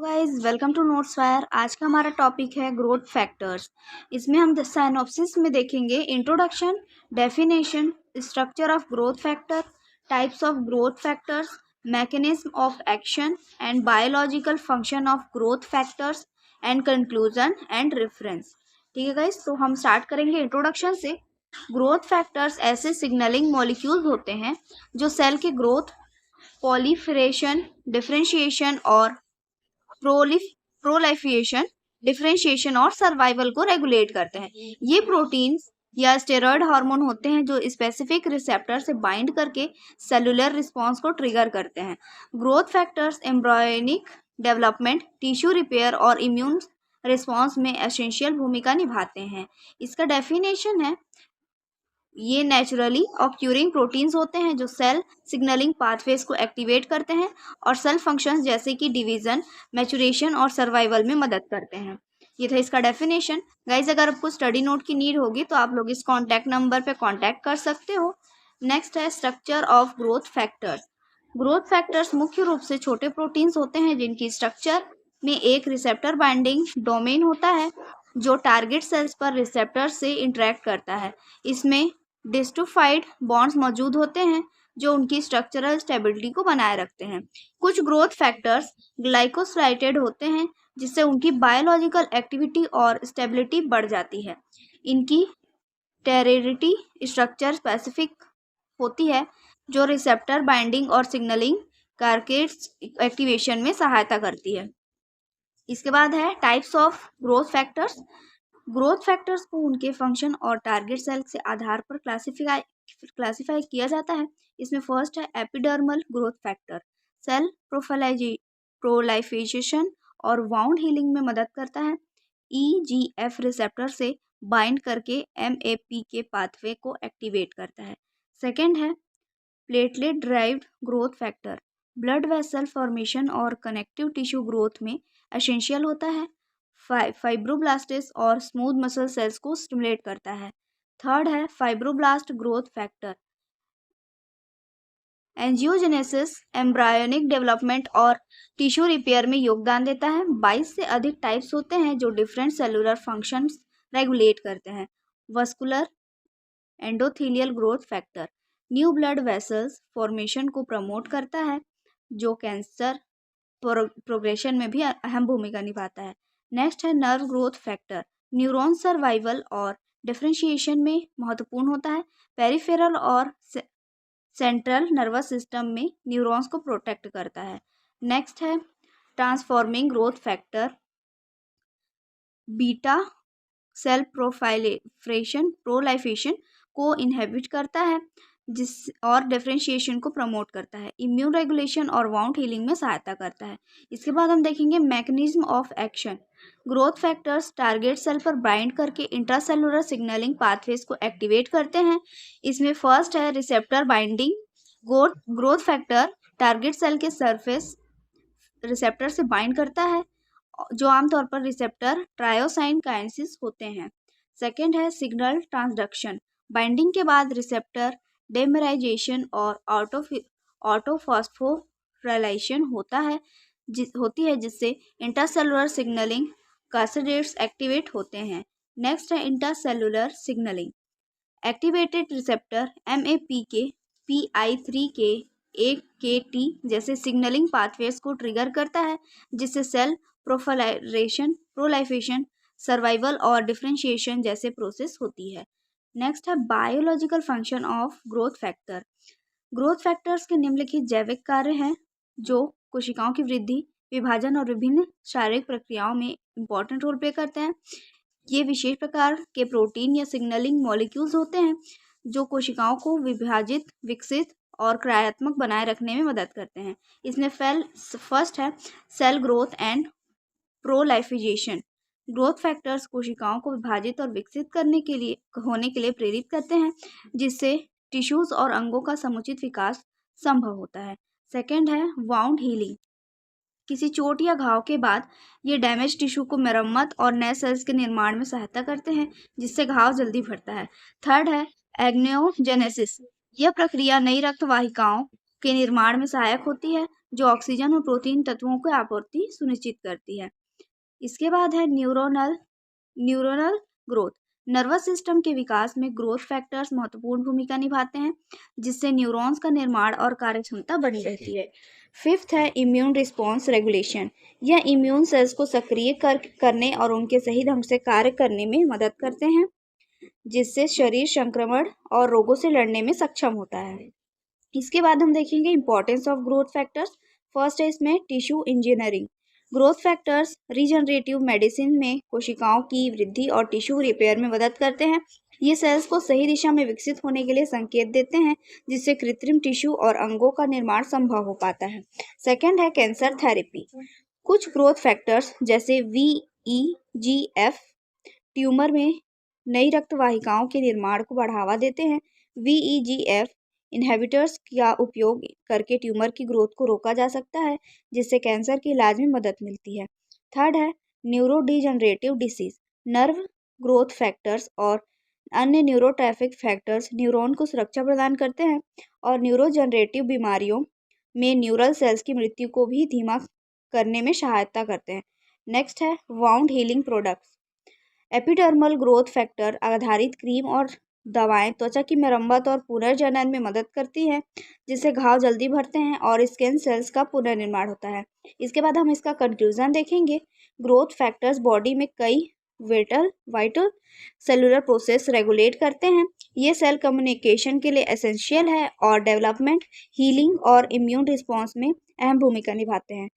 Guys, welcome to notes fire. आज का हमारा टॉपिक है ग्रोथ फैक्टर्स। इसमें हम साइनॉप्सिस में देखेंगे introduction, definition, structure of growth factor, types of growth factors, mechanism of action and biological function of growth factors and conclusion and reference. ठीक है गाइस, तो हम स्टार्ट करेंगे इंट्रोडक्शन से। ग्रोथ फैक्टर्स ऐसे सिग्नलिंग मॉलिक्यूल्स होते हैं जो सेल के ग्रोथ, पॉलीफरेशन, डिफरेंशिएशन और प्रोलाइफेशन, डिफरेंशिएशन और सर्वाइवल को रेगुलेट करते हैं। ये प्रोटीन्स या स्टेरॉयड हार्मोन होते हैं जो स्पेसिफिक रिसेप्टर से बाइंड करके सेलुलर रिस्पॉन्स को ट्रिगर करते हैं। Growth factors embryonic development, tissue repair और इम्यून रिस्पॉन्स में एसेंशियल भूमिका निभाते हैं। इसका डेफिनेशन है, ये नेचुरली ऑक्यूरिंग प्रोटीन्स होते हैं जो सेल सिग्नलिंग पाथवेज को एक्टिवेट करते हैं और सेल फंक्शंस जैसे कि डिवीजन, मैचुरेशन और सर्वाइवल में मदद करते हैं। ये था इसका डेफिनेशन। गाइज, अगर आपको स्टडी नोट की नीड होगी तो आप लोग इस कॉन्टैक्ट नंबर पे कॉन्टैक्ट कर सकते हो। नेक्स्ट है structure of growth factors. Growth factors मुख्य रूप से छोटे प्रोटीन्स होते हैं जिनकी स्ट्रक्चर में एक रिसेप्टर बाइंडिंग डोमेन होता है जो टारगेट सेल्स पर रिसेप्टर से इंटरेक्ट करता है। इसमें डिस्टोफाइड बॉन्ड्स मौजूद होते हैं जो उनकी स्ट्रक्चरल स्टेबिलिटी को बनाए रखते हैं। कुछ ग्रोथ फैक्टर्स ग्लाइकोसाइलेटेड होते हैं जिससे उनकी बायोलॉजिकल एक्टिविटी और स्टेबिलिटी बढ़ जाती है। इनकी टेरेरिटी स्ट्रक्चर स्पेसिफिक होती है जो रिसेप्टर बाइंडिंग और सिग्नलिंग कार्केट्स एक्टिवेशन में सहायता करती है। इसके बाद है types of growth factors. Growth factors को उनके फंक्शन और टारगेट सेल के आधार पर क्लासिफाई किया जाता है। इसमें फर्स्ट है एपिडर्मल ग्रोथ फैक्टर। सेल प्रोलाइफेशन और वाउंड हीलिंग में मदद करता है। EGF रिसेप्टर से बाइंड करके MAP के पाथवे को एक्टिवेट करता है। सेकेंड है platelet derived growth factor. Blood vessel formation और कनेक्टिव टिश्यू ग्रोथ में एसेंशियल होता है। फाइब्रोब्लास्टिस और स्मूथ मसल सेल्स को स्टिमुलेट करता है। थर्ड है fibroblast growth factor. Angiogenesis, embryonic development और टिश्यू रिपेयर में योगदान देता है। 22 से अधिक टाइप्स होते हैं जो डिफरेंट सेलुलर फंक्शंस रेगुलेट करते हैं। Vascular endothelial growth factor new blood vessels formation को प्रमोट करता है जो कैंसर प्रोग्रेशन में भी अहम भूमिका निभाता है। नेक्स्ट है nerve growth factor. Neuron survival और डिफरेंशिएशन में महत्वपूर्ण होता है। पेरिफेरल और सेंट्रल नर्वस सिस्टम में न्यूरॉन्स को प्रोटेक्ट करता है। नेक्स्ट है transforming growth factor. Beta cell proliferation को इनहेबिट करता है जिस और डिफरेंशिएशन को प्रमोट करता है। इम्यून रेगुलेशन और वाउंड हीलिंग में सहायता करता है। इसके बाद हम देखेंगे mechanism of action. Growth factors target cell पर बाइंड करके इंट्रासेलुलर सिग्नलिंग पाथवेज को एक्टिवेट करते हैं। इसमें फर्स्ट है receptor binding. Growth factor target cell के सरफेस रिसेप्टर से बाइंड करता है जो आमतौर पर रिसेप्टर ट्रायोसाइन काइनेसिस होते हैं। सेकेंड है सिग्नल ट्रांसडक्शन। बाइंडिंग के बाद रिसेप्टर डेमराइजेशन और ऑटोफॉस्फोराइलेशन होती है जिससे इंट्रासेलुलर सिग्नलिंग कास्केड्स एक्टिवेट होते हैं। नेक्स्ट है intracellular signalling. Activated receptor MAP के PI3 के AKT जैसे सिग्नलिंग पाथवेज को ट्रिगर करता है जिससे सेल प्रोलाइफेशन, सर्वाइवल और डिफरेंशिएशन जैसे प्रोसेस होती है। नेक्स्ट है biological function of growth factor. Growth factors के निम्नलिखित जैविक कार्य हैं जो कोशिकाओं की वृद्धि, विभाजन और विभिन्न शारीरिक प्रक्रियाओं में इंपॉर्टेंट रोल प्ले करते हैं। ये विशेष प्रकार के प्रोटीन या सिग्नलिंग मॉलिक्यूल्स होते हैं जो कोशिकाओं को विभाजित, विकसित और क्रियात्मक बनाए रखने में मदद करते हैं। इसमें फर्स्ट है cell growth and proliferation. Growth factors कोशिकाओं को विभाजित और विकसित होने के लिए प्रेरित करते हैं जिससे टिश्यूज और अंगों का समुचित विकास संभव होता है। सेकेंड है वाउंड हीलिंग। किसी चोट या घाव के बाद ये डैमेज टिश्यू को मरम्मत और नए सेल्स के निर्माण में सहायता करते हैं जिससे घाव जल्दी भरता है। थर्ड है एग्नियोजेनेसिस। यह प्रक्रिया नई रक्त वाहिकाओं के निर्माण में सहायक होती है, जो ऑक्सीजन और प्रोटीन तत्वों की आपूर्ति सुनिश्चित करती है। इसके बाद है न्यूरोनल ग्रोथ। नर्वस सिस्टम के विकास में ग्रोथ फैक्टर्स महत्वपूर्ण भूमिका निभाते हैं, जिससे न्यूरॉन्स का निर्माण और कार्यक्षमता बनी रहती है। फिफ्थ है इम्यून रिस्पॉन्स रेगुलेशन। यह इम्यून सेल्स को सक्रिय करने और उनके सही ढंग से कार्य करने में मदद करते हैं, जिससे शरीर संक्रमण और रोगों से लड़ने में सक्षम होता है। इसके बाद हम देखेंगे importance of growth factors. First है इसमें tissue engineering. Growth factors regenerative medicine में कोशिकाओं की वृद्धि और टिश्यू रिपेयर में मदद करते हैं। ये सेल्स को सही दिशा में विकसित होने के लिए संकेत देते हैं, जिससे कृत्रिम टिश्यू और अंगों का निर्माण संभव हो पाता है। सेकेंड है कैंसर थेरेपी। कुछ ग्रोथ फैक्टर्स जैसे VEGF ट्यूमर में नई रक्त वाहिकाओं के निर्माण को बढ़ावा देते हैं। VEGF इनहिबिटर्स का उपयोग करके ट्यूमर की ग्रोथ को रोका जा सकता है, जिससे कैंसर के इलाज में मदद मिलती है। थर्ड है न्यूरोडीजनरेटिव डिसीज। नर्व ग्रोथ फैक्टर्स और अन्य न्यूरोट्रैफिक फैक्टर्स न्यूरॉन को सुरक्षा प्रदान करते हैं और न्यूरोजनरेटिव बीमारियों में न्यूरल सेल्स की मृत्यु को भी धीमा करने में सहायता करते हैं। नेक्स्ट है wound healing products. Epidermal growth factor आधारित क्रीम और दवाएं त्वचा की मरम्मत और पुनर्जनन में मदद करती हैं, जिससे घाव जल्दी भरते हैं और स्किन सेल्स का पुनर्निर्माण होता है। इसके बाद हम इसका कंक्लूजन देखेंगे। ग्रोथ फैक्टर्स बॉडी में कई वाइटल सेलुलर प्रोसेस रेगुलेट करते हैं। ये सेल कम्युनिकेशन के लिए एसेंशियल है और डेवलपमेंट, हीलिंग और इम्यून रिस्पॉन्स में अहम भूमिका निभाते हैं।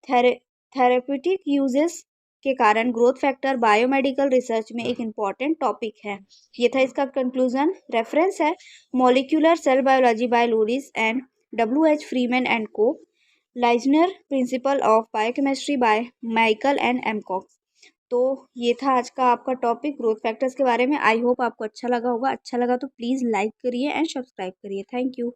थेरेप्यूटिक यूजेस के कारण ग्रोथ फैक्टर बायोमेडिकल रिसर्च में एक इम्पॉर्टेंट टॉपिक है। ये था इसका कंक्लूजन। रेफरेंस है molecular cell biology by Lodish and WH Freeman and Co, Lehninger principle of biochemistry by Michael and M Cox. तो ये था आज का आपका टॉपिक ग्रोथ फैक्टर्स के बारे में। आई होप आपको अच्छा लगा होगा। अच्छा लगा तो प्लीज़ लाइक करिए एंड सब्सक्राइब करिए। Thank you.